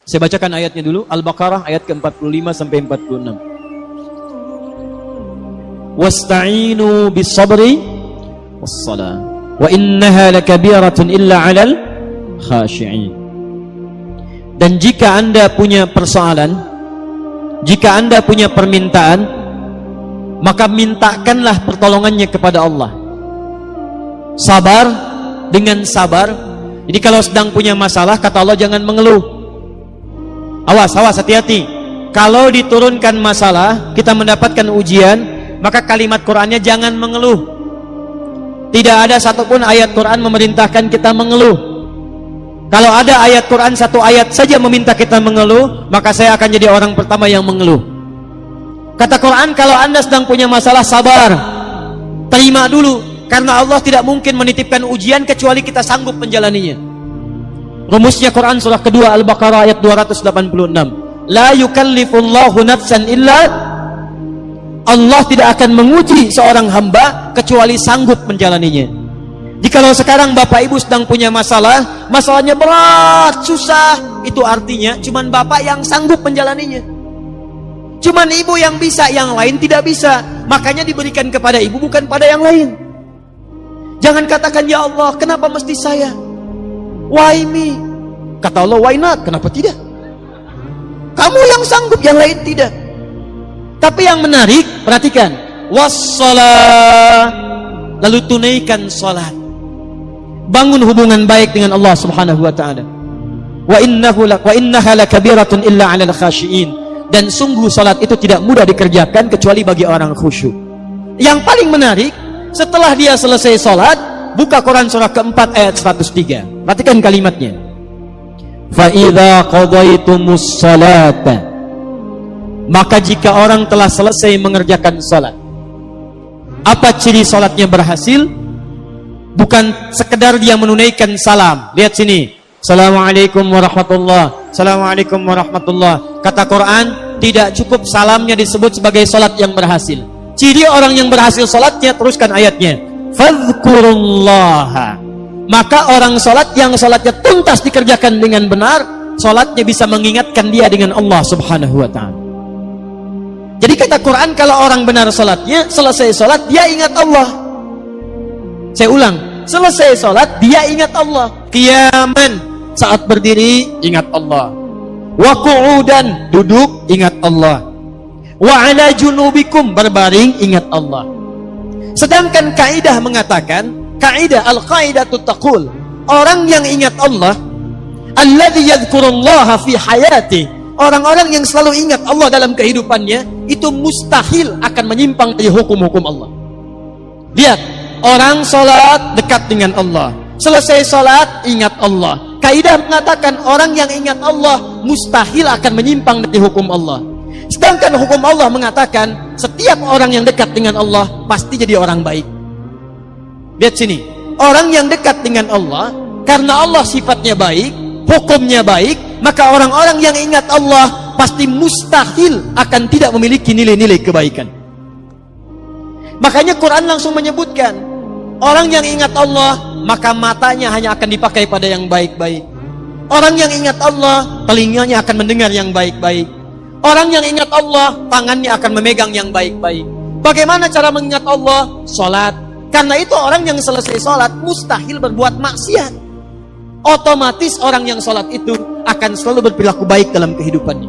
Saya bacakan ayatnya dulu, Al-Baqarah ayat ke-45 sampai 46. Wasta'inu bis-sabri was-salah wa innaha lakabiratun illa 'alal khashi'in. Dan jika Anda punya persoalan, jika Anda punya permintaan, maka mintakanlah pertolongannya kepada Allah. Sabar dengan sabar. Jadi kalau sedang punya masalah, kata Allah, jangan mengeluh. Awas, hati-hati. Kalau diturunkan masalah, kita mendapatkan ujian, maka kalimat Qur'annya jangan mengeluh. Tidak ada satupun ayat Qur'an memerintahkan kita mengeluh. Kalau ada ayat Qur'an satu ayat saja meminta kita mengeluh, maka saya akan jadi orang pertama yang mengeluh. Kata Qur'an, kalau Anda sedang punya masalah, sabar, terima dulu, karena Allah tidak mungkin menitipkan ujian kecuali kita sanggup menjalaninya. Rumusnya Quran surah kedua Al-Baqarah ayat 286. La yukallifullahu nafsan illa, Allah tidak akan menguji seorang hamba kecuali sanggup menjalaninya. Jikalau sekarang Bapak Ibu sedang punya masalah, masalahnya berat, susah, itu artinya cuman Bapak yang sanggup menjalaninya. Cuman Ibu yang bisa, yang lain tidak bisa. Makanya diberikan kepada Ibu, bukan pada yang lain. Jangan katakan, ya Allah, kenapa mesti saya? Why me? Kata Allah, why not? Kenapa tidak? Kamu yang sanggup, yang lain tidak. Tapi yang menarik, perhatikan, wassalah, lalu tunaikan salat. Bangun hubungan baik dengan Allah Subhanahu wa taala. Wa innaha lakabiratun illa 'alal khashiin. Dan sungguh salat itu tidak mudah dikerjakan kecuali bagi orang khusyuk. Yang paling menarik, setelah dia selesai salat, buka Quran surah keempat ayat 103. Perhatikan kalimatnya. Fa idza qadaitumus salata, maka jika orang telah selesai mengerjakan salat. Apa ciri salatnya berhasil? Bukan sekedar dia menunaikan salam. Lihat sini. Assalamualaikum warahmatullah. Assalamualaikum warahmatullah. Kata Quran, tidak cukup salamnya disebut sebagai salat yang berhasil. Ciri orang yang berhasil salatnya, teruskan ayatnya. Fadhkurullaha. Maka orang salat yang salatnya tuntas dikerjakan dengan benar, salatnya bisa mengingatkan dia dengan Allah Subhanahu wa taala. Jadi kata Quran, kalau orang benar salatnya, selesai salat dia ingat Allah. Saya ulang, selesai salat dia ingat Allah. Qiyaman, saat berdiri ingat Allah. Wa qu'udan, duduk ingat Allah. Wa ala junubikum, berbaring ingat Allah. Sedangkan kaidah mengatakan, kaidah al-qaidatu taqul, orang yang ingat Allah, alladzi yadhkurullaha fi hayati, orang-orang yang selalu ingat Allah dalam kehidupannya, itu mustahil akan menyimpang dari hukum-hukum Allah. Lihat, orang salat dekat dengan Allah, selesai salat ingat Allah. Kaidah mengatakan orang yang ingat Allah mustahil akan menyimpang dari hukum Allah. Sedangkan hukum Allah mengatakan setiap orang yang dekat dengan Allah pasti jadi orang baik. Lihat sini, orang yang dekat dengan Allah, karena Allah sifatnya baik, hukumnya baik, maka orang-orang yang ingat Allah pasti mustahil akan tidak memiliki nilai-nilai kebaikan. Makanya Quran langsung menyebutkan, orang yang ingat Allah, maka matanya hanya akan dipakai pada yang baik-baik. Orang yang ingat Allah, telinganya akan mendengar yang baik-baik. Orang yang ingat Allah, tangannya akan memegang yang baik-baik. Bagaimana cara mengingat Allah? Salat. Karena itu orang yang selesai salat mustahil berbuat maksiat. Otomatis orang yang salat itu akan selalu berperilaku baik dalam kehidupannya.